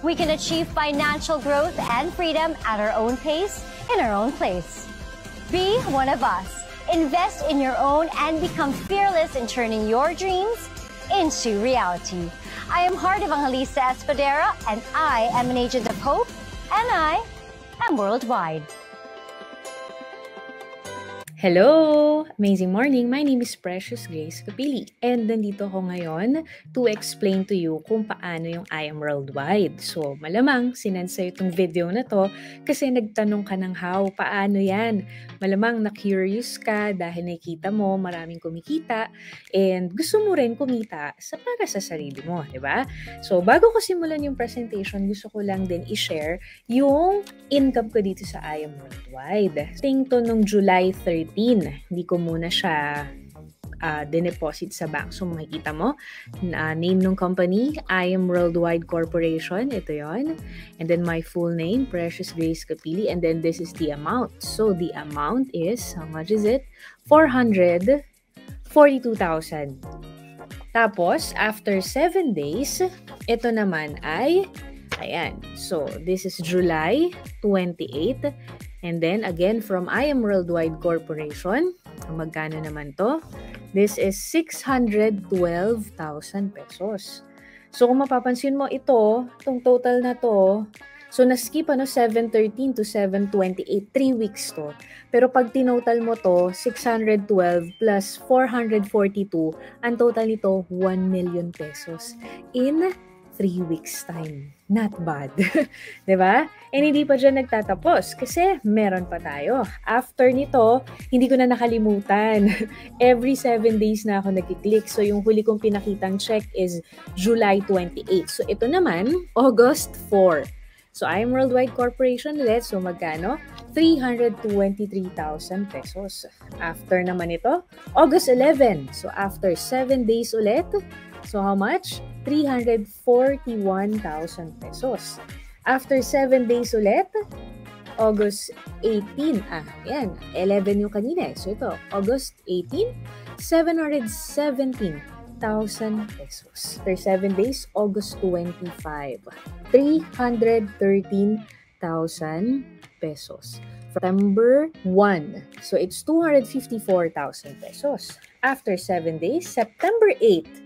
We can achieve financial growth and freedom at our own pace, in our own place. Be one of us. Invest in your own and become fearless in turning your dreams into reality. I am Heart Evangelista Espadera, and I am an agent of hope, and I am worldwide. Hello! Amazing morning! My name is Precious Grace Capili and nandito ako ngayon to explain to you kung paano yung I Am Worldwide. So, malamang sinend sa'yo itong video na to kasi nagtanong ka ng how, paano yan? Malamang na-curious ka dahil nakikita mo maraming kumikita and gusto mo rin kumita para sa sarili mo, di ba? So, bago ko simulan yung presentation, gusto ko lang din i-share yung income ko dito sa I Am Worldwide. Ting to nung July 13. Hindi ko muna siya dineposit sa bank. So makikita mo, name ng company, I Am Worldwide Corporation. Ito yon. And then my full name, Precious Grace Capili. And then this is the amount. So the amount is, how much is it? 442,000. Tapos, after 7 days, ito naman ay, ayan. So this is July 28. And then, again, from I Am Worldwide Corporation, magkano naman to? This is 612,000 pesos. So, kung mapapansin mo ito, itong total na to, so na-skip 713 to 728, 3 weeks to. Pero pag tinotal mo to, 612 plus 442, ang total nito, 1 million pesos in 3 weeks time. Not bad. Diba? And hindi pa dyan nagtatapos kasi meron pa tayo. After nito, hindi ko na nakalimutan. Every 7 days na ako nag-click. So, yung huli kong pinakitang check is July 28. So, ito naman, August 4. So, I Am Worldwide Corporation ulit. So, magkano? 323,000 pesos. After naman ito, August 11. So, after 7 days ulit, so how much? 341,000 pesos. After 7 days ulit, August 18. Yan. 11 yung kanina. So ito, August 18, 717,000 pesos. After 7 days, August 25, 313,000 pesos. September 1. So it's 254,000 pesos. After 7 days, September 8.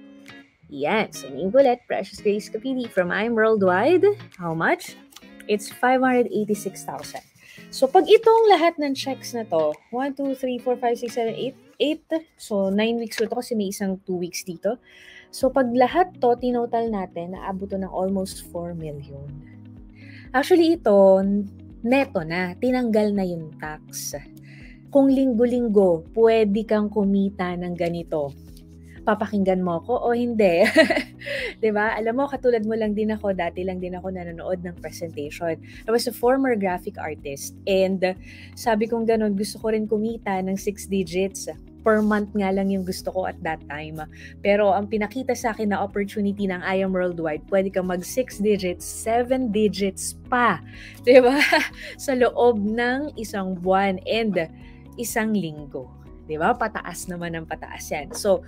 Yan. So, ulit, Precious Grace Capili from I Am Worldwide. How much? It's 586,000. So, pag itong lahat ng checks na to, 1, 2, 3, 4, 5, 6, 7, 8, 8. So, 9 weeks ko to kasi may isang 2 weeks dito. So, pag lahat to, tinotal natin, naabot to ng almost 4 million. Actually, ito, neto na. Tinanggal na yung tax. Kung linggo-linggo, pwede kang kumita ng ganito. Papakinggan mo ako o hindi. Diba? Alam mo, katulad mo lang din ako, dati lang din ako nanonood ng presentation. I was a former graphic artist and sabi kong ganun, gusto ko rin kumita ng 6 digits. Per month nga lang yung gusto ko at that time. Pero ang pinakita sa akin na opportunity ng I Am Worldwide, pwede kang mag 6 digits, 7 digits pa. Diba? Sa loob ng isang buwan and isang linggo. Diba? Pataas naman ang pataas yan. So,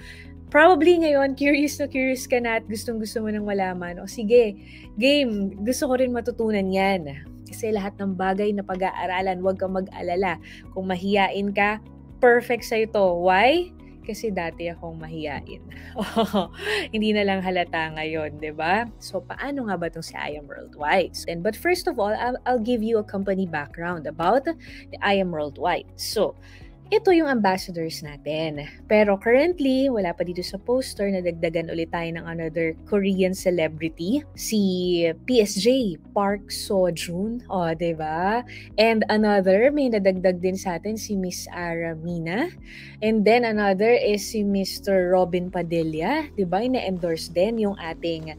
probably ngayon, curious na curious ka na at gustong-gusto mo nang malaman. O sige, game, gusto ko rin matutunan yan. Kasi lahat ng bagay na pag-aaralan, huwag kang mag-alala. Kung mahiyain ka, perfect sa'yo to. Why? Kasi dati akong mahiyain. Hindi na lang halata ngayon, di ba? So, paano nga ba itong si I Am Worldwide? But first of all, I'll give you a company background about the I Am Worldwide. So, ito yung ambassadors natin. Pero currently, wala pa dito sa poster na dagdagan ulit tayo ng another Korean celebrity. Si PSJ, Park Seo-joon. O, diba? And another, may nadagdag din sa atin si Miss Aramina. And then another is si Mr. Robin Padilla. Diba? Ina-endorse din yung ating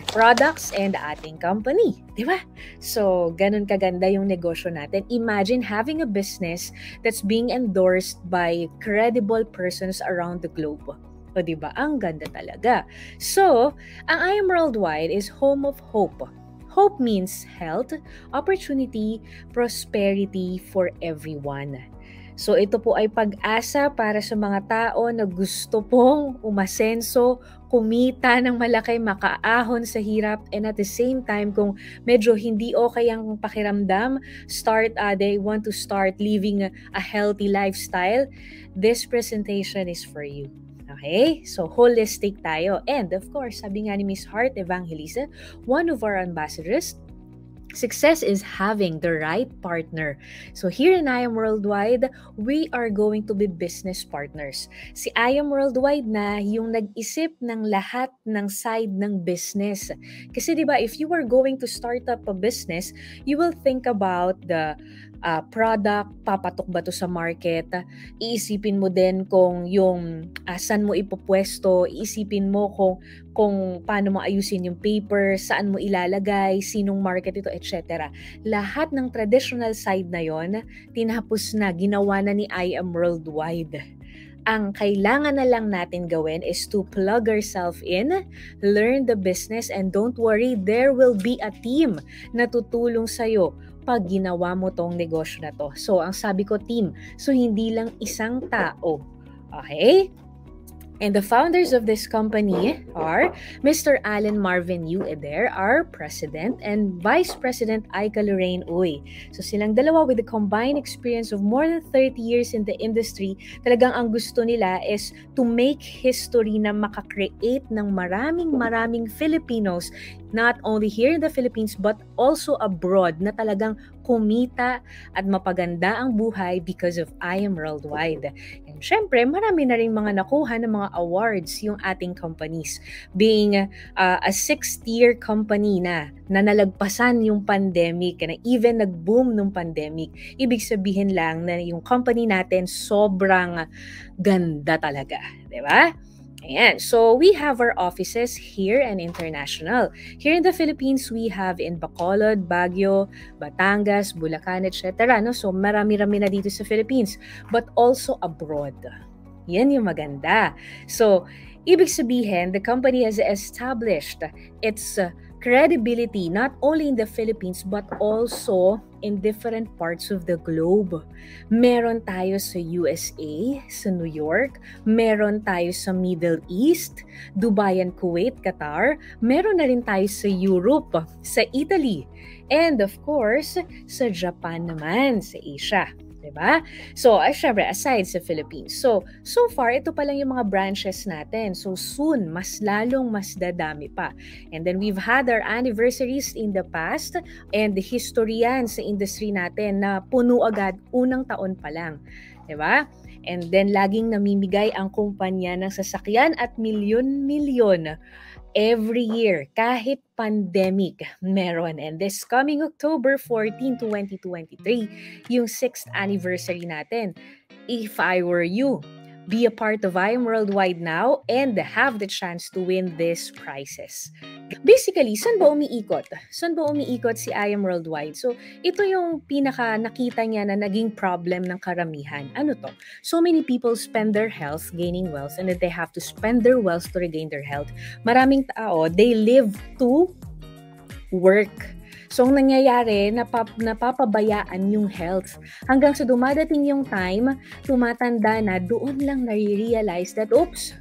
products and ating company. Diba? So, ganun kaganda yung negosyo natin. Imagine having a business that's being endorsed by credible persons around the globe. O diba? Ang ganda talaga. So, ang I Am Worldwide is home of hope. Hope means health, opportunity, prosperity for everyone. So ito po ay pag-asa para sa mga tao na gusto pong umasenso, kumita ng malaki, makaahon sa hirap, and at the same time, kung medyo hindi okay ang pakiramdam, they want to start living a healthy lifestyle, this presentation is for you. Okay? So, holistic tayo. And of course, sabi nga ni Miss Hart Evangelista, one of our ambassadors, success is having the right partner. So here in I Am Worldwide, we are going to be business partners. Si I Am Worldwide na yung nag-isip ng lahat ng side ng business. Kasi diba, if you are going to start up a business, you will think about the product, papatok ba to sa market, iisipin mo din kung yung saan mo ipopwesto, iisipin mo kung paano mo ayusin yung paper, saan mo ilalagay, sinong market ito, etc. Lahat ng traditional side na yon, tinapos na, ginawa na ni I Am Worldwide. Ang kailangan na lang natin gawin is to plug ourselves in, learn the business, and don't worry, there will be a team na tutulong sa'yo pag ginawa mo tong negosyo na to. So, ang sabi ko, team. So, hindi lang isang tao. Okay? And the founders of this company are Mr. Alan Marvin Yu Eder, our president, and Vice President Aika Lorraine Uy. So silang dalawa with a combined experience of more than 30 years in the industry, talagang ang gusto nila is to make history na makakreate ng maraming Filipinos, not only here in the Philippines but also abroad, na talagang kumita at mapaganda ang buhay because of I Am Worldwide. And syempre, marami na rin mga nakuha ng mga awards yung ating companies. Being a 6th-year company na nalagpasan yung pandemic, na even nag-boom nung pandemic, ibig sabihin lang na yung company natin sobrang ganda talaga. Diba? Ayan. So, we have our offices here and international. Here in the Philippines, we have in Bacolod, Baguio, Batangas, Bulacan, etc. No? So, marami-rami na dito sa Philippines. But also abroad. Yan yung maganda. So, ibig sabihin, the company has established its credibility not only in the Philippines but also in different parts of the globe. Meron tayo sa USA, sa New York, meron tayo sa Middle East, Dubai and Kuwait, Qatar, meron na rin tayo sa Europe, sa Italy, and of course, sa Japan naman, sa Asia. Diba? So, syempre, aside sa Philippines. So far, ito pa lang yung mga branches natin. So, soon, mas dadami pa. And then, we've had our anniversaries in the past and the history yan sa industry natin na puno agad unang taon pa lang. Diba? And then, laging namimigay ang kumpanya ng sasakyan at milyon-milyon every year, kahit pandemic meron. And this coming October 14, 2023, yung 6th anniversary natin. If I were you, be a part of I Am Worldwide now and have the chance to win these prizes. Basically, saan ba umiikot? Saan ba umiikot si I Am Worldwide? So, ito yung pinaka nakita niya na naging problem ng karamihan. Ano to? So many people spend their health gaining wealth and then they have to spend their wealth to regain their health. Maraming tao, they live to work. So, ang nangyayari, napapabayaan yung health. Hanggang sa dumadating yung time, tumatanda na, doon lang nare-realize that, oops,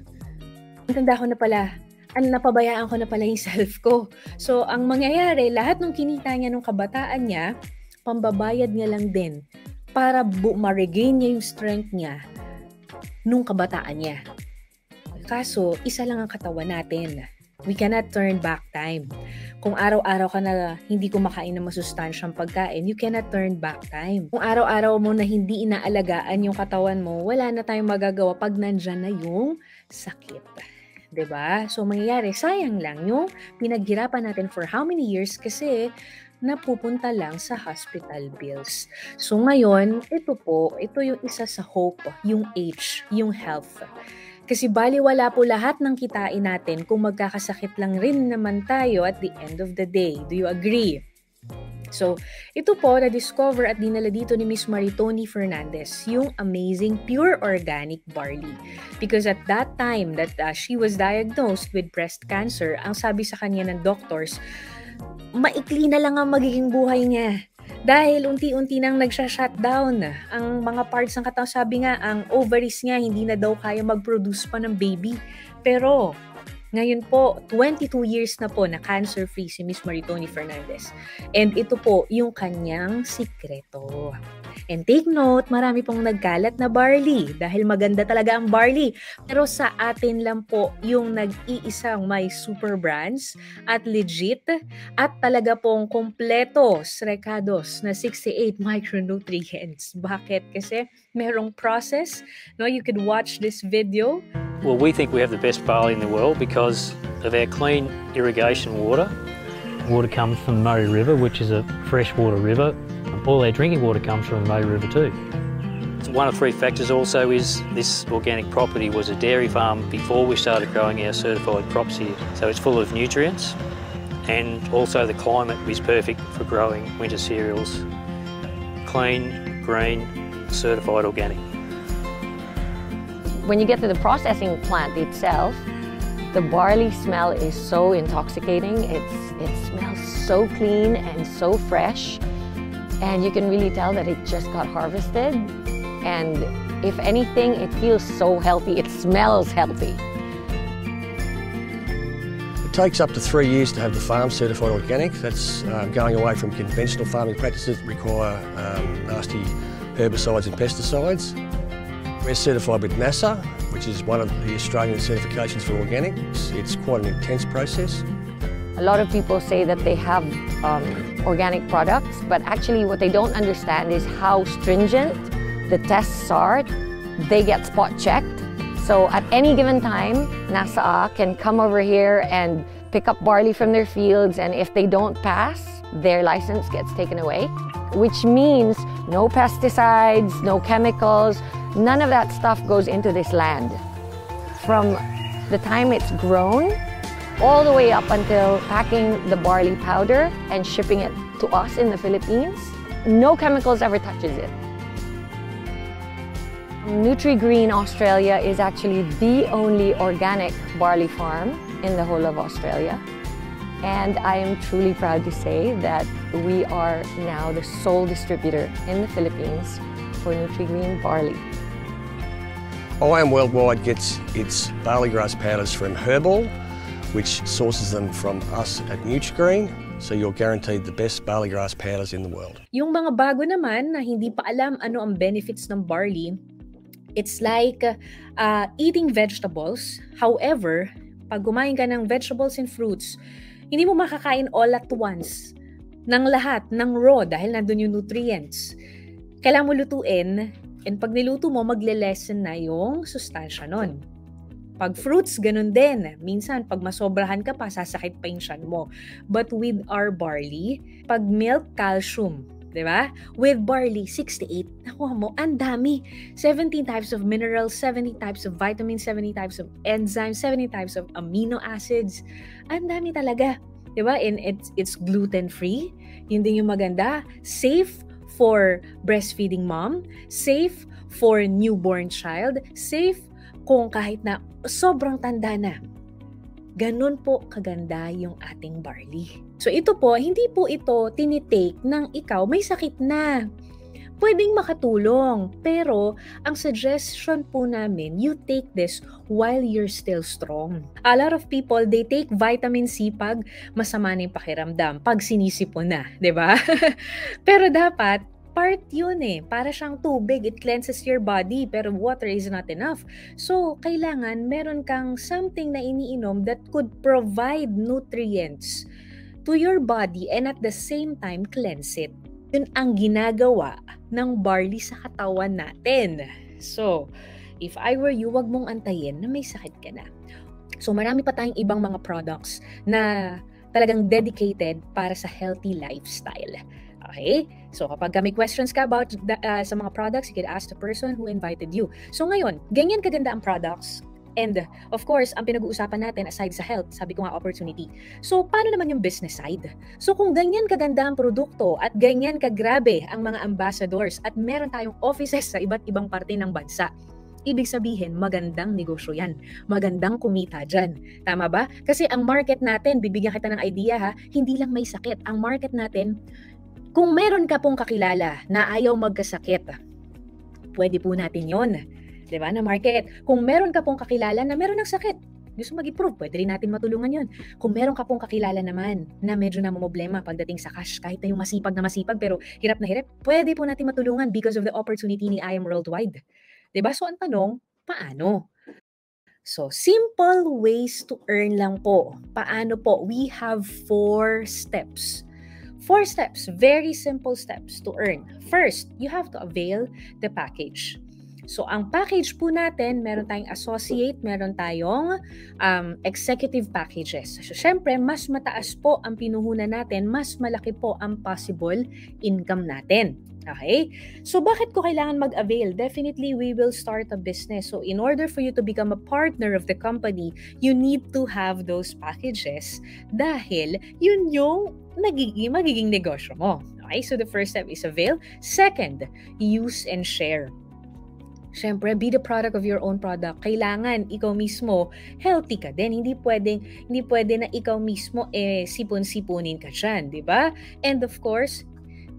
tanda ko na pala, napabayaan ko na pala yung self ko. So, ang mangyayari, lahat ng kinita niya nung kabataan niya, pambabayad niya lang din para ma-regain niya yung strength niya nung kabataan niya. Kaso, isa lang ang katawan natin. We cannot turn back time. Kung araw-araw ka na hindi kumakain ng masustansyang pagkain, you cannot turn back time. Kung araw-araw mo na hindi inaalagaan yung katawan mo, wala na tayong magagawa pag nandyan na yung sakit. 'Di ba? So, mangyayari, sayang lang yung pinaghirapan natin for how many years kasi napupunta lang sa hospital bills. So, ngayon, ito yung isa sa hope, yung H, yung health. Kasi baliwala po lahat ng kitain natin kung magkakasakit lang rin naman tayo at the end of the day. Do you agree? So, ito po na-discover at dinala dito ni Miss Maritoni Fernandez, yung amazing pure organic barley. Because at that time that she was diagnosed with breast cancer, ang sabi sa kanya ng doctors, maikli na lang ang magiging buhay niya. Dahil unti-unti nang nagsha-shutdown ang mga parts ng katawan. Sabi nga, ang ovaries niya hindi na daw kaya mag-produce pa ng baby. Pero ngayon po, 22 years na po na cancer-free si Miss Maritoni Fernandez. And ito po yung kanyang sikreto. And take note, marami pong nagkalat na barley dahil maganda talaga ang barley. Pero sa atin lang po yung nag-iisang may super brands at legit at talaga pong kompleto recados na 68 micronutrients. Bakit? Kasi merong process. No, you could watch this video. Well, we think we have the best barley in the world because of our clean irrigation water. Water comes from the Murray River, which is a freshwater river. All our drinking water comes from the Murray River too. One of three factors also is this organic property was a dairy farm before we started growing our certified crops here. So it's full of nutrients, and also the climate is perfect for growing winter cereals. Clean, green, certified organic. When you get to the processing plant itself, the barley smell is so intoxicating. It smells so clean and so fresh. And you can really tell that it just got harvested. And if anything, it feels so healthy. It smells healthy. It takes up to 3 years to have the farm certified organic. That's going away from conventional farming practices that require nasty herbicides and pesticides. We're certified with NASA, which is one of the Australian certifications for organic. It's quite an intense process. A lot of people say that they have organic products, but actually what they don't understand is how stringent the tests are. They get spot checked. So at any given time, NASA can come over here and pick up barley from their fields, and if they don't pass, their license gets taken away, which means no pesticides, no chemicals, none of that stuff goes into this land. From the time it's grown, all the way up until packing the barley powder and shipping it to us in the Philippines, no chemicals ever touches it. Nutri-Green Australia is actually the only organic barley farm in the whole of Australia. And I am truly proud to say that we are now the sole distributor in the Philippines for Nutri-Green barley. IAM Worldwide gets its barley grass powders from Herbal, which sources them from us at Nutri-Green. So you're guaranteed the best barley grass powders in the world. Yung mga bago naman na hindi pa alam ano ang benefits ng barley, it's like eating vegetables. However, pag kumain ka ng vegetables and fruits, hindi mo makakain all at once ng lahat, ng raw, dahil nandun yung nutrients. Kailangan mo lutuin, and pag niluto mo, magle-lessen na yung sustansya nun. Pag fruits, ganun din. Minsan, pag masobrahan ka pa, sasakit pa yung tiyan mo. But with our barley, pag milk, calcium. Diba? With barley, 68. Nakuha mo, ang dami. 17 types of minerals, 70 types of vitamins, 70 types of enzymes, 70 types of amino acids. Ang dami talaga. Diba? And it's gluten-free. Yun din yung maganda. Safe for breastfeeding mom. Safe for newborn child. Safe kung kahit na sobrang tanda na. Ganun po kaganda yung ating barley. So ito po, hindi po ito tinitake ng ikaw may sakit na. Pwedeng makatulong, pero ang suggestion po namin, you take this while you're still strong. A lot of people, they take vitamin C pag masama na yung pakiramdam, pag sinisipon na, di ba? Pero dapat, part yun eh. Para siyang tubig. It cleanses your body, pero water is not enough. So, kailangan meron kang something na iniinom that could provide nutrients to your body and at the same time cleanse it. Yun ang ginagawa ng barley sa katawan natin. So, if I were you, wag mong antayin na may sakit ka na. So, marami pa tayong ibang mga products na talagang dedicated para sa healthy lifestyle. Okay? So, kapag may questions ka about sa mga products, you can ask the person who invited you. So, ngayon, ganyan kaganda ang products. And, of course, ang pinag-uusapan natin aside sa health, sabi ko nga opportunity. So, paano naman yung business side? So, kung ganyan kaganda ang produkto at ganyan kagrabe ang mga ambassadors at meron tayong offices sa iba't ibang parte ng bansa, ibig sabihin, magandang negosyo yan. Magandang kumita dyan. Tama ba? Kasi ang market natin, bibigyan kita ng idea ha, hindi lang may sakit. Ang market natin, Kung meron ka pong kakilala na ayaw magkasakit, pwede po natin yon, diba, na market. Kung meron ka pong kakilala na meron ng sakit, gusto mag-improve, pwede rin natin matulungan yon. Kung meron ka pong kakilala naman na medyo namumblema pagdating sa cash, kahit na yung masipag na masipag pero hirap na hirap, pwede po natin matulungan because of the opportunity ni I Am Worldwide. Diba? So ang tanong, paano? So, simple ways to earn lang po. Paano po? We have 4 steps. 4 steps, very simple steps to earn. First, you have to avail the package. So, ang package po natin, meron tayong associate, meron tayong executive packages. So, syempre, mas mataas po ang pinuhunan natin, mas malaki po ang possible income natin. Okay? So, bakit ko kailangan mag-avail? Definitely, we will start a business. So, in order for you to become a partner of the company, you need to have those packages dahil yun yung magiging negosyo mo. Okay? So, the first step is avail. Second, use and share. Siyempre, be the product of your own product. Kailangan ikaw mismo healthy ka din. Hindi pwede na ikaw mismo sipon-sipunin ka dyan, di ba? And of course,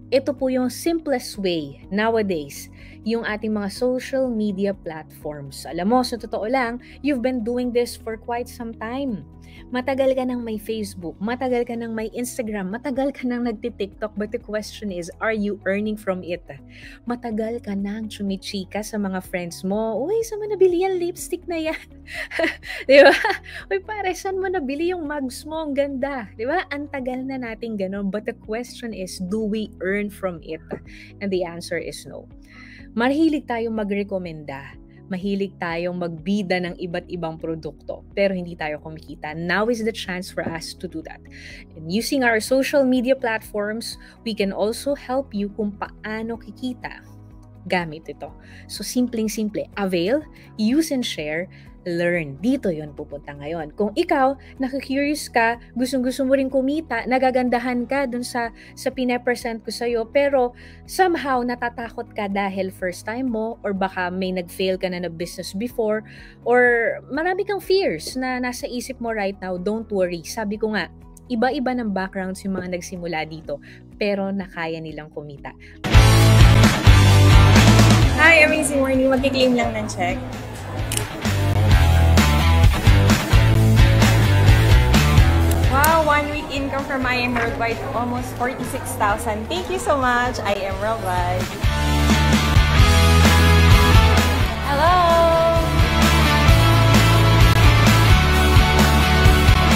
ito po yung simplest way nowadays, yung ating mga social media platforms. Alam mo, sa totoo lang, you've been doing this for quite some time. Matagal ka nang may Facebook, matagal ka nang may Instagram, matagal ka nang nagti-TikTok, but the question is, are you earning from it? Matagal ka nang chumichika sa mga friends mo, uy, saan mo nabili yung lipstick na yan? Di ba? Uy, pare, saan mo nabili yung mugs mo? Ang ganda. Di ba? Ang tagal na natin ganun, but the question is, do we earn from it? And the answer is no. Mahilig tayong magrekomenda. Mahilig tayong magbida ng iba't ibang produkto, pero hindi tayo kumikita. Now is the chance for us to do that. And using our social media platforms, we can also help you kung paano kikita gamit ito. So, simpleng-simple. Avail, use and share, learn. Dito yon pupunta ngayon. Kung ikaw, nakikurious ka, gustong-gusto mo rin kumita, nagagandahan ka dun sa pinapresent ko sa'yo, pero somehow natatakot ka dahil first time mo, or baka may nag-fail ka na business before, or marami kang fears na nasa isip mo right now, don't worry. Sabi ko nga, iba-iba ng backgrounds yung mga nagsimula dito, pero nakaya nilang kumita. Hi, amazing morning. Magki-claim lang ng check. Wow, 1 week income from I Am Worldwide, almost 46,000. Thank you so much, I Am Worldwide. Hello!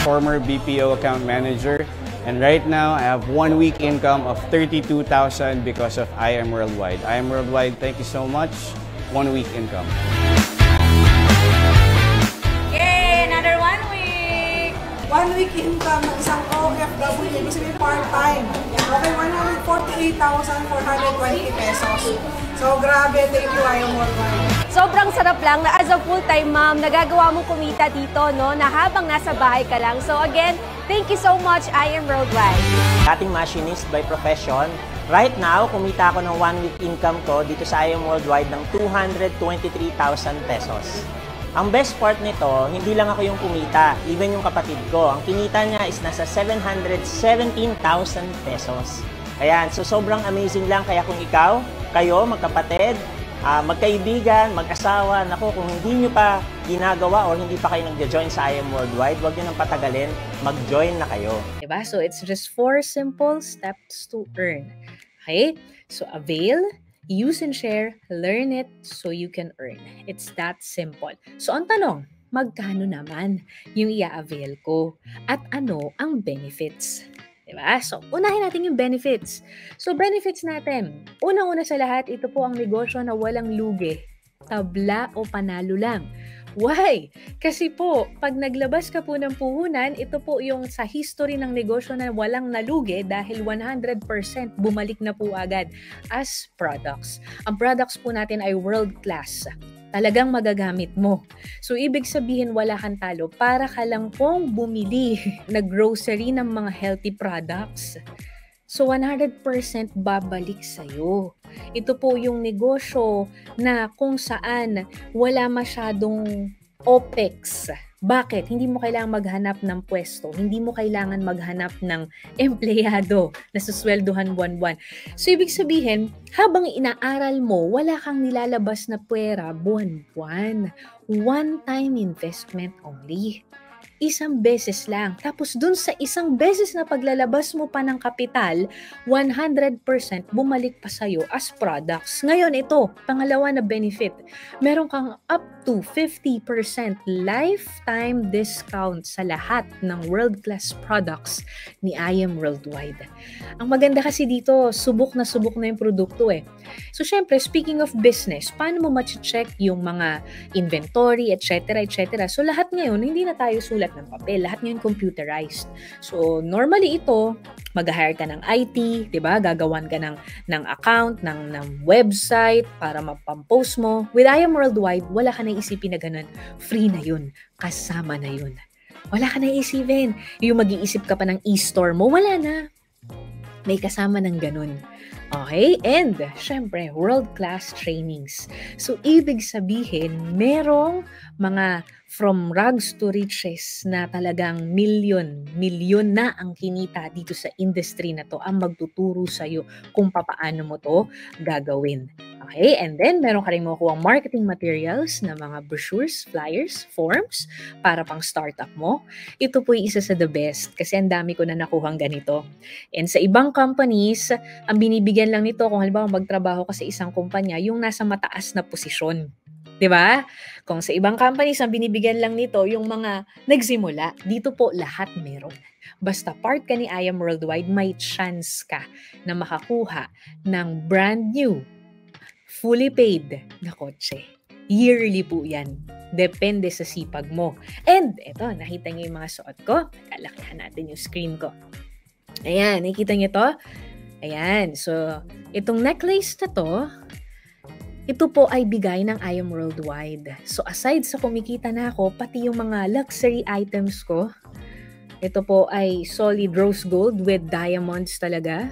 Former BPO account manager, and right now I have 1 week income of 32,000 because of I Am Worldwide. I Am Worldwide, thank you so much. 1 week income. Yay! Another 1 week! 1 week income ng isang OFW, ibig sabihin part-time. Okay, 148,420 pesos. So, grabe. Thank you, I Am Worldwide. Sobrang sarap lang na as a full-time mom, nagagawa mo kumita dito, no? Na habang nasa bahay ka lang. So again, thank you so much, I Am Worldwide. Dating machinist by profession. Right now, kumita ako ng 1 week income ko dito sa I Am Worldwide ng 223,000 pesos. Ang best part nito, hindi lang ako yung kumita, even yung kapatid ko. Ang kinita niya is nasa 717,000 pesos. Ayan, so sobrang amazing lang. Kaya kung ikaw, kayo, magkapatid, magkaibigan, mag-asawa, naku, kung hindi nyo pa ginagawa o hindi pa kayo nag-join sa I Am Worldwide, huwag nyo nang patagalin, mag-join na kayo. Diba? So it's just 4 simple steps to earn. Okay? So avail, use and share, learn it so you can earn. It's that simple. So ang tanong, magkano naman yung i-avail ko? At ano ang benefits? Diba? So, unahin natin yung benefits. So, benefits natin. Unang-una sa lahat, ito po ang negosyo na walang lugi. Tabla o panalo lang. Why? Kasi po, pag naglabas ka po ng puhunan, ito po yung sa history ng negosyo na walang nalugi dahil 100% bumalik na po agad as products. Ang products po natin ay world-class. Talagang magagamit mo. So, ibig sabihin wala kang talo para ka lang pong bumili na grocery ng mga healthy products. So, 100% babalik sa'yo. Ito po yung negosyo na kung saan wala masyadong OPEX. Bakit? Hindi mo kailangan maghanap ng pwesto. Hindi mo kailangan maghanap ng empleyado na susweldohan buwan-buwan. So, ibig sabihin, habang inaaral mo, wala kang nilalabas na pwera buwan-buwan. One-time investment only. Isang beses lang. Tapos dun sa isang beses na paglalabas mo pa ng kapital, 100% bumalik pa sa'yo as products. Ngayon ito, pangalawa na benefit. Meron kang up to 50% lifetime discount sa lahat ng world-class products ni IM Worldwide. Ang maganda kasi dito, subok na yung produkto eh. So syempre, speaking of business, paano mo ma-check yung mga inventory, etc., etc. So lahat ngayon, hindi na tayo sulat ng papel. Lahat ngayon computerized. So, normally ito, mag-hire ka ng IT, di ba? Gagawan ka ng account, ng website para mapampost mo. With IM Worldwide, wala ka na isipin na ganun. Free na yun. Kasama na yun. Wala ka na isipin. Yung mag-iisip ka pa ng e-store mo, wala na. May kasama ng ganun. Okay? And, syempre, world-class trainings. So, ibig sabihin, merong mga from rags to riches na talagang milyon na ang kinita dito sa industry na to ang magtuturo sa'yo kung papaano mo to gagawin. Okay? And then, meron ka rin makukuha marketing materials na mga brochures, flyers, forms para pang startup mo. Ito po yung isa sa the best kasi ang dami ko na nakuhang ganito. And sa ibang companies, ang binibigyan lang nito kung halimbawa magtrabaho ka sa isang kumpanya, yung nasa mataas na posisyon. Diba? Kung sa ibang companies, ang binibigyan lang nito yung mga nagsimula. Dito po lahat meron. Basta part ka ni IM Worldwide, may chance ka na makakuha ng brand new, fully paid na kotse. Yearly po yan. Depende sa sipag mo. And eto, nakita niyo yung mga suot ko. Kalakihan natin yung screen ko. Ayan, nakikita niyo to? Ayan, so itong necklace na to, ito po ay bigay ng IM Worldwide. So aside sa kumikita na ako, pati yung mga luxury items ko, ito po ay solid rose gold with diamonds talaga.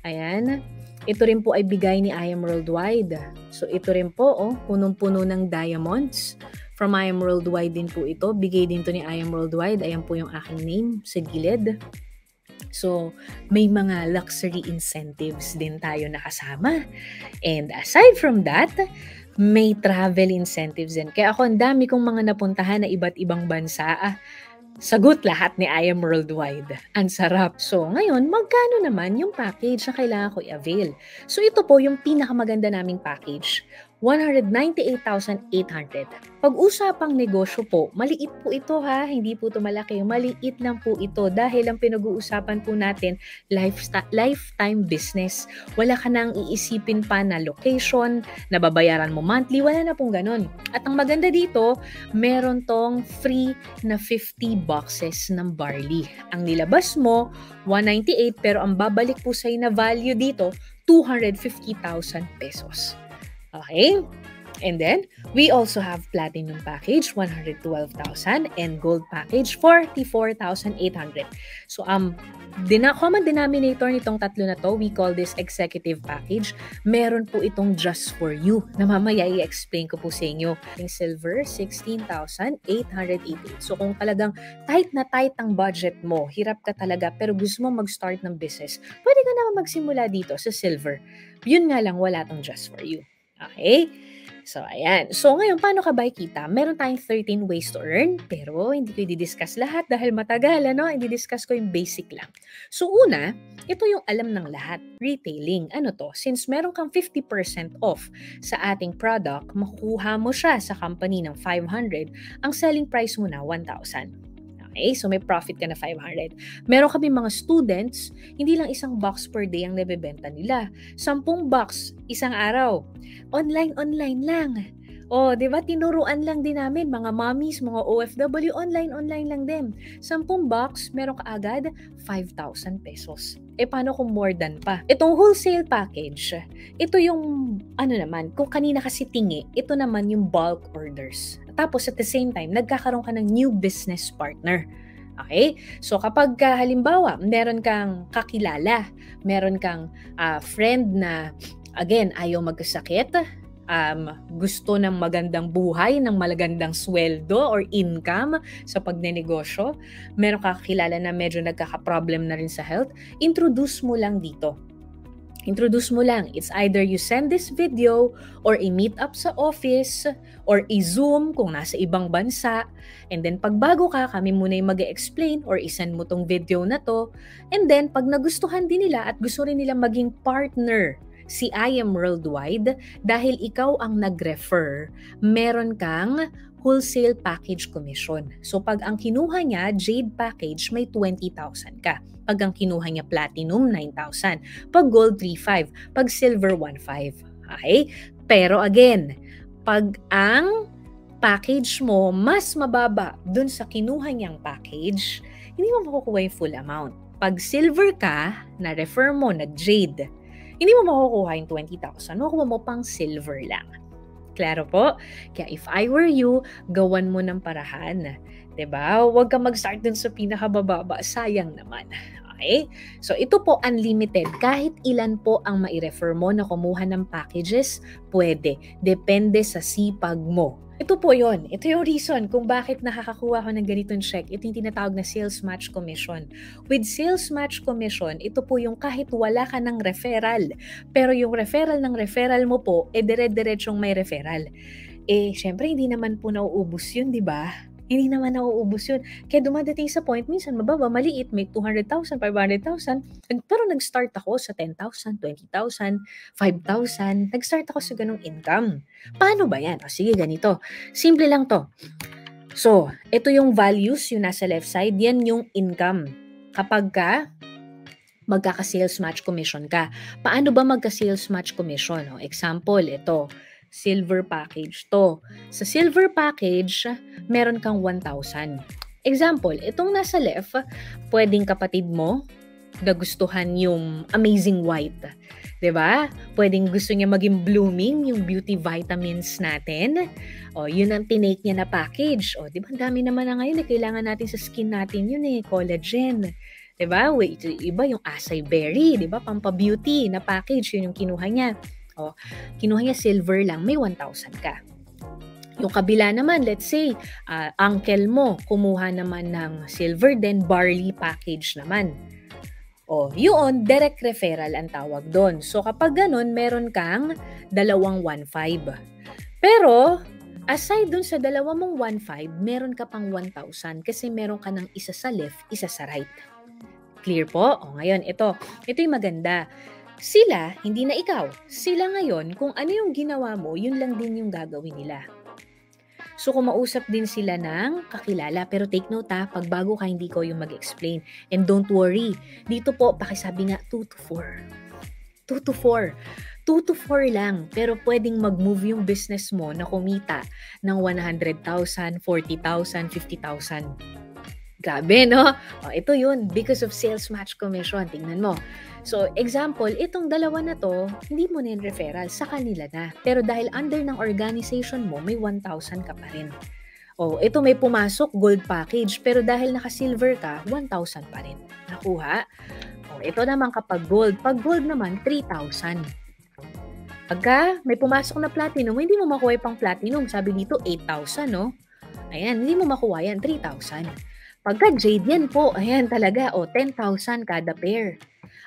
Ayan. Ito rin po ay bigay ni IM Worldwide. So ito rin po, punong-puno ng diamonds. From IM Worldwide din po ito. Bigay din to ni IM Worldwide. Ayan po yung aking name sa gilid. So, may mga luxury incentives din tayo nakasama. And aside from that, may travel incentives din. Kaya ako, ang dami kong mga napuntahan na iba't ibang bansa. Sagot lahat ni IM Worldwide. Ang sarap. So, ngayon, magkano naman yung package na kailangan ko i-avail? So, ito po yung pinakamaganda naming package. 198,800. Pag-usapang negosyo po, maliit po ito ha, hindi po ito malaki. Maliit lang po ito dahil ang pinag-uusapan po natin, lifetime business. Wala ka nang iisipin pa na location, na babayaran mo monthly, wala na pong ganun. At ang maganda dito, meron tong free na 50 boxes ng barley. Ang nilabas mo, 198 pero ang babalik po sa'yo na value dito, 250,000 pesos. Okay? And then, we also have platinum package, 112,000 and gold package, 44,800. So, common denominator nitong tatlo na to, we call this executive package. Meron po itong just for you na mamaya i-explain ko po sa inyo. Yung silver, 16,888. So, kung talagang tight na tight ang budget mo, hirap ka talaga, pero gusto mo mag-start ng business, pwede ka naman magsimula dito sa silver. Yun nga lang, wala tong just for you. Okay? So, ayan. So, ngayon, paano ka ba ikita? Meron tayong 13 ways to earn, pero hindi ko i-discuss lahat dahil matagal, ano? I-discuss ko yung basic lang. So, una, ito yung alam ng lahat. Retailing. Ano to? Since meron kang 50% off sa ating product, makukuha mo siya sa company ng 500, ang selling price mo na 1,000. Okay, so may profit ka na 500. Meron kami mga students, hindi lang isang box per day ang nabebenta nila. 10 box, isang araw. Online lang. O, di ba, tinuruan lang din namin, mga mommies, mga OFW, online lang din. 10 box, meron ka agad 5,000 pesos. E paano kung more than pa? Itong wholesale package, ito yung, kung kanina kasi tingi, ito naman yung bulk orders. Tapos at the same time, nagkakaroon ka ng new business partner. Okay? So kapag halimbawa, meron kang kakilala, meron kang friend na, again, ayaw magkasakit, gusto ng magandang buhay, ng magandang sweldo or income sa pagnenegosyo, meron ka kakilala na medyo nagkaka-problem na rin sa health, introduce mo lang dito. Introduce mo lang. It's either you send this video or i-meet up sa office or i-zoom kung nasa ibang bansa. And then pag bago ka, kami muna yung mag-explain or isend mo tong video na to. And then pag nagustuhan din nila at gusto rin nila maging partner si I Am Worldwide, dahil ikaw ang nag-refer, meron kang wholesale package commission. So pag ang kinuha niya, Jade package, may 20,000 ka. Pag ang kinuha niya Platinum, 9,000. Pag Gold, 3,500. Pag Silver, 1,500. Okay? Pero again, pag ang package mo mas mababa dun sa kinuha niyang package, hindi mo makukuha yung full amount. Pag Silver ka, na-refer mo, nag-Jade, hindi mo makukuha yung 20,000. Makukuha mo pang Silver lang. Klaro po? Kaya if I were you, gawan mo ng parahan. Diba? Huwag ka mag-start dun sa pinakabababa. Sayang naman. Okay? So, ito po unlimited. Kahit ilan po ang mai-refer mo na kumuha ng packages, pwede. Depende sa sipag mo. Ito po yon. Ito yung reason kung bakit nakakakuha ko ng ganitong check. Ito yung tinatawag na sales match commission. With sales match commission, ito po yung kahit wala ka ng referral. Pero yung referral ng referral mo po, dire-diretsong may referral. Syempre, hindi naman po nauubos yun, di ba? Hindi naman nauubos yun. Kaya dumadating sa point, minsan mababa, maliit, may 200,000, 500,000. Pero nag-start ako sa 10,000, 20,000, 5,000. Nag-start ako sa ganong income. Paano ba yan? Sige, ganito. Simple lang to. So, ito yung values, yung nasa left side. Yan yung income. Kapag ka magkaka-sales match commission ka. Paano ba magka-sales match commission? Example, ito. Silver package to. Sa silver package, meron kang 1,000. Example, itong nasa left, pwedeng kapatid mo nagustuhan yung Amazing White. 'Di ba? Pwedeng gusto niya maging blooming yung beauty vitamins natin. Yun ang tinake niya na package. 'Di ba? Dami naman na ngayon na kailangan natin sa skin natin yun collagen. 'Di ba? Iba yung acai berry, 'di ba? Pampa-beauty na package, yun yung kinuha niya. Kinuha niya silver lang, may 1,000 ka. Yung kabila naman, let's say, uncle mo, kumuha naman ng silver, then barley package naman. Yun, direct referral ang tawag doon. So, kapag ganun, meron kang 2,150. Pero, aside dun sa 2,150, meron ka pang 1,000 kasi meron ka ng isa sa left, isa sa right. Clear po? Ngayon, ito yung maganda. Sila, hindi na ikaw. Sila ngayon, kung ano yung ginawa mo, yun lang din yung gagawin nila. So, kumausap din sila ng kakilala. Pero take note pag bago ka, hindi ko yung mag-explain. And don't worry. Dito po, pakisabi nga, 2 to 4. 2 to 4. 2 to 4 lang. Pero pwedeng mag-move yung business mo na kumita ng 100,000, 40,000, 50,000. Grabe, no? Ito yun, because of sales match commission. Tingnan mo. So, example, itong dalawa na to, hindi mo na yung referral, sa kanila na. Pero dahil under ng organization mo, may 1,000 ka pa rin. Ito may pumasok, gold package, pero dahil naka-silver ka, 1,000 pa rin. Nakuha? Ito naman kapag gold. Pag gold naman, 3,000. Pagka may pumasok na platinum, hindi mo makuha pang platinum. Sabi dito, 8,000, no? Ayan, hindi mo makuha yan, 3,000. Pagka jade yan po, ayan talaga, 10,000 kada pair.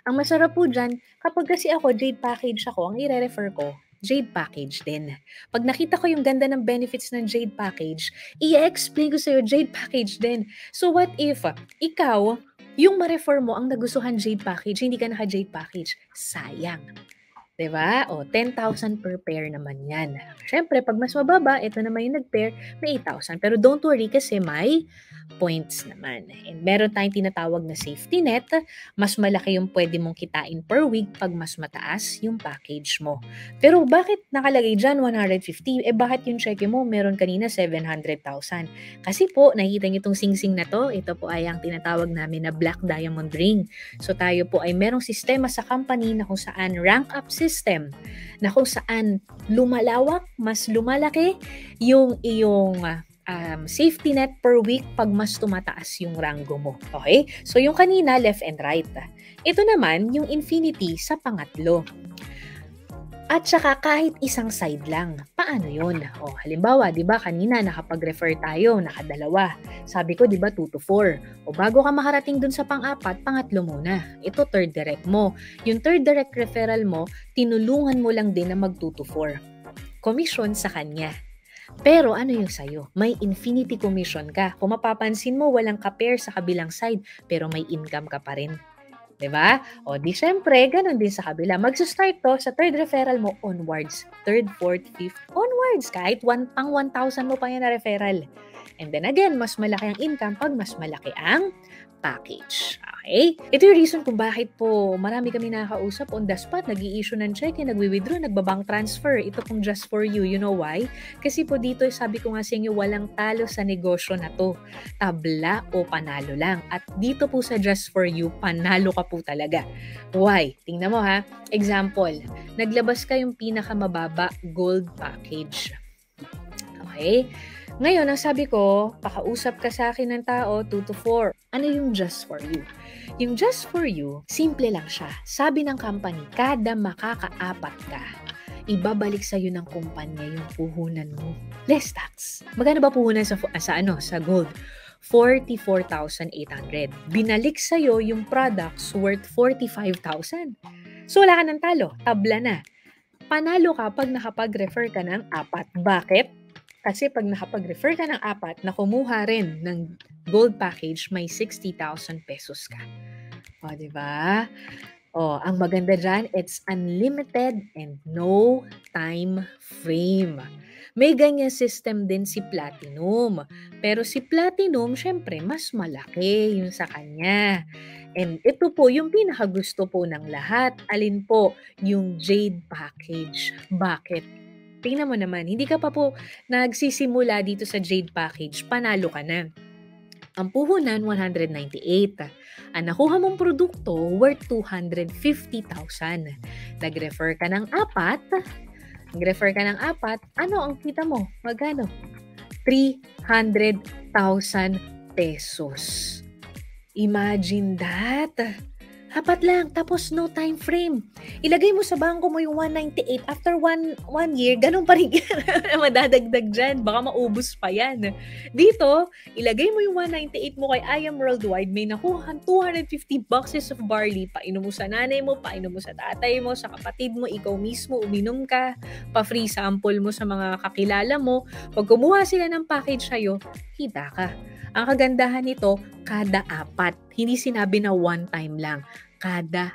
Ang masarap po dyan, kapag kasi ako, jade package ako, ang i-refer ko, jade package din. Pag nakita ko yung ganda ng benefits ng jade package, i-explain ko sa'yo, jade package din. So what if, ikaw, yung ma-refer mo ang nagustuhan jade package, hindi ka naka-jade package, sayang. 'Di ba? 10,000 per pair naman yan. Siyempre, pag mas mababa, ito naman yung nag-pair, may 8,000. Pero don't worry kasi may points naman. And meron tayong tinatawag na safety net. Mas malaki yung pwede mong kitain per week pag mas mataas yung package mo. Pero bakit nakalagay dyan 150? Bakit yung check mo meron kanina 700,000? Kasi po, nakikita niyo itong sing-sing na to. Ito po ay ang tinatawag namin na black diamond ring. So tayo po ay merong sistema sa company na kung saan rank up system, na kung saan lumalawak, mas lumalaki yung iyong safety net per week pag mas tumataas yung rango mo. Okay? So yung kanina, left and right. Ito naman, yung infinity sa pangatlo. At saka kahit isang side lang. Paano yun? O, halimbawa, di ba kanina nakapag-refer tayo, nakadalawa. Sabi ko, di ba 2 to 4. O bago ka makarating dun sa pang-apat, pangatlo muna. Ito third direct mo. Yung third direct referral mo, tinulungan mo lang din na mag 2 to 4. Commission sa kanya. Pero ano yung sayo? May infinity commission ka. Kung mapapansin mo, walang ka-pair sa kabilang side, pero may income ka pa rin. Diba? O di syempre, ganun din sa kabila. Magsa-start to sa third referral mo onwards. Third, fourth, fifth, onwards. Kahit pang 1,000 mo pa yan na referral. And then again, mas malaki ang income pag mas malaki ang package. Okay? Ito yung reason kung bakit po marami kami nakakausap on the spot, nag-i-issue ng check, nagwi-withdraw, nagbabank transfer. Ito pong just for you. You know why? Kasi po dito, sabi ko nga sa inyo, walang talo sa negosyo na to. Tabla o panalo lang. At dito po sa just for you, panalo ka po talaga. Why? Tingnan mo ha. Example, naglabas ka yung pinakamababa gold package. Okay? Ngayon, ang sabi ko, pakausap ka sa akin ng tao, 2 to 4. Ano yung just for you? Yung just for you, simple lang siya. Sabi ng company, kada makakaapat ka, ibabalik sa'yo ng kumpanya yung puhunan mo. Less tax. Magkano ba puhunan sa gold? 44,800. Binalik sa'yo yung products worth 45,000. So wala ka ng talo. Tabla na. Panalo ka pag nakapag-refer ka ng 4. Bakit? Kasi pag nakapag-refer ka ng 4 na kumuha rin ng gold package, may 60,000 pesos ka. O, diba? O, ang maganda dyan, it's unlimited and no time frame. May ganyan system din si Platinum. Pero si Platinum, syempre, mas malaki yung sa kanya. And ito po, yung pinakagusto po ng lahat. Alin po? Yung Jade package. Bakit? Tingnan mo naman, hindi ka pa po nagsisimula dito sa Jade package, panalo ka na. Ang puhunan, 198. Ang nakuha mong produkto, worth 250,000. Nag-refer ka ng 4, ano ang kita mo? Magkano? 300,000 pesos. Imagine that! 4 lang, tapos no time frame. Ilagay mo sa bangko mo yung 198. After one year, ganun pa rin madadagdag dyan. Baka maubos pa yan. Dito, ilagay mo yung 198 mo kay I Am Worldwide. May nakuha 250 boxes of barley. Painom mo sa nanay mo, painom mo sa tatay mo, sa kapatid mo, ikaw mismo, uminom ka. Pa-free sample mo sa mga kakilala mo. Pag kumuha sila ng package sa'yo, kita ka. Ang kagandahan nito, kada 4. Hindi sinabi na one time lang. Kada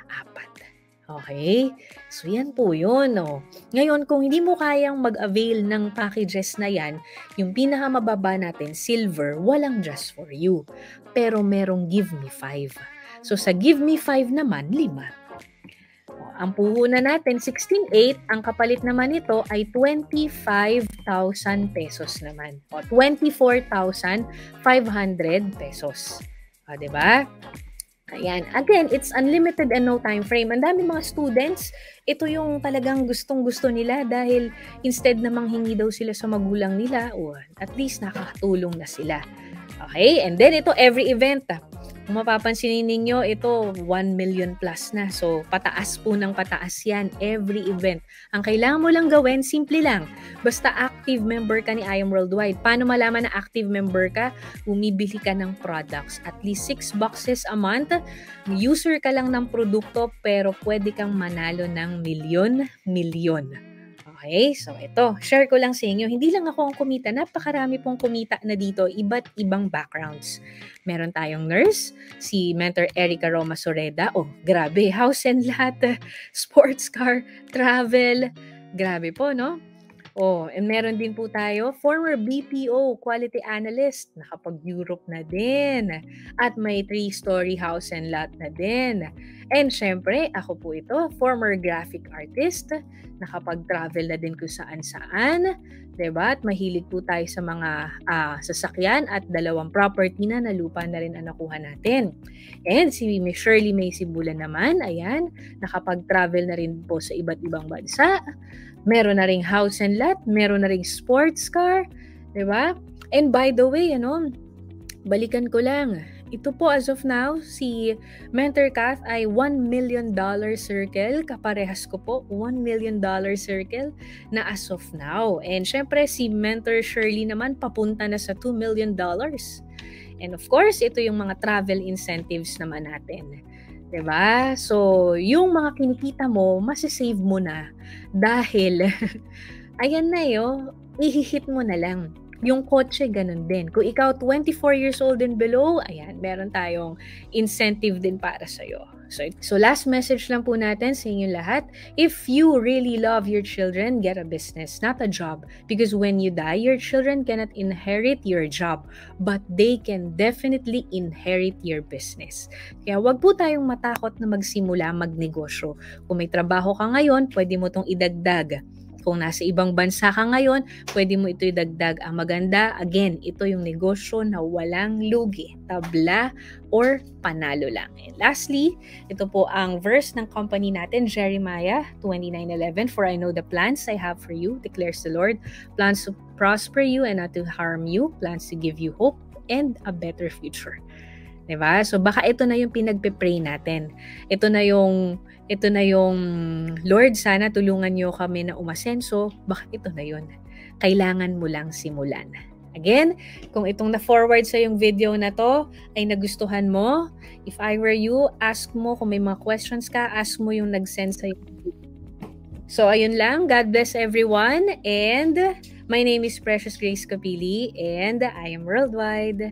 4. Okay? So, yan po yun. Oh. Ngayon, kung hindi mo kayang mag-avail ng packages na yan, yung pinakamababa natin, silver, walang just for you. Pero merong give me 5. So, sa give me 5 naman, 5. Ang puhunan natin, 16,800. Ang kapalit naman nito ay 25,000 pesos naman. O, 24,500 pesos. O, diba? Ayan. Again, it's unlimited and no time frame. Ang dami mga students, ito yung talagang gustong-gusto nila dahil instead na manghingi daw sila sa magulang nila, o at least nakakatulong na sila. Okay? And then ito, every event. Kung mapapansinin ninyo, ito 1 million plus na. So, pataas po ng pataas yan every event. Ang kailangan mo lang gawin, simple lang. Basta active member ka ni I Am Worldwide. Paano malaman na active member ka? Bumibili ka ng products. At least 6 boxes a month. User ka lang ng produkto pero pwede kang manalo ng milyon. Okay, so ito, share ko lang sa inyo. Hindi lang ako ang kumita, napakarami pong kumita na dito, iba't ibang backgrounds. Meron tayong nurse, si Mentor Erica Roma Soreda. Oh, grabe, house and lot, sports car, travel. Grabe po, no? Oh, and meron din po tayo, former BPO quality analyst, nakapag-Europe na din. At may 3-story house and lot na din. And syempre, ako po ito, former graphic artist, nakapag-travel na din kung saan-saan. Diba? At mahilig po tayo sa mga sasakyan at 2 property na lupa na rin ang nakuha natin. And si Miss Shirley May Sibulan naman, ayan, nakapag-travel na rin po sa iba't ibang bansa. Meron na ring house and lot, meron na ring sports car, 'di ba? And by the way, balikan ko lang, ito po as of now, si Mentor Kath ay $1 million circle. Kaparehas ko po, $1 million circle na as of now. And syempre, si Mentor Shirley naman papunta na sa $2 million. And of course, ito yung mga travel incentives naman natin. Diba? So, yung mga kinikita mo, masisave mo na. Dahil, ayan na ihihit mo na lang. Yung kotse, ganun din. Kung ikaw 24 years old and below, ayan, meron tayong incentive din para sa'yo. So last message lang po natin sa inyo lahat. If you really love your children, get a business, not a job. Because when you die, your children cannot inherit your job, but they can definitely inherit your business. Kaya wag po tayong matakot na magsimula magnegosyo. Kung may trabaho ka ngayon, pwede mo tong idagdag. Kung nasa ibang bansa ka ngayon, pwede mo ito idagdag. Ang maganda, again, ito yung negosyo na walang lugi, tabla, or panalo lang. And lastly, ito po ang verse ng company natin, Jeremiah 29:11. For I know the plans I have for you, declares the Lord. Plans to prosper you and not to harm you. Plans to give you hope and a better future. Diba? So baka ito na yung pinagpe-pray natin. Ito na yung Lord, sana tulungan niyo kami na umasenso. Baka ito na yun. Kailangan mo lang simulan. Again, kung itong na-forward sa yung video na to ay nagustuhan mo, if I were you, ask mo kung may mga questions ka, ask mo yung nag-send sa video. So ayun lang. God bless everyone. And my name is Precious Grace Capili and I am worldwide.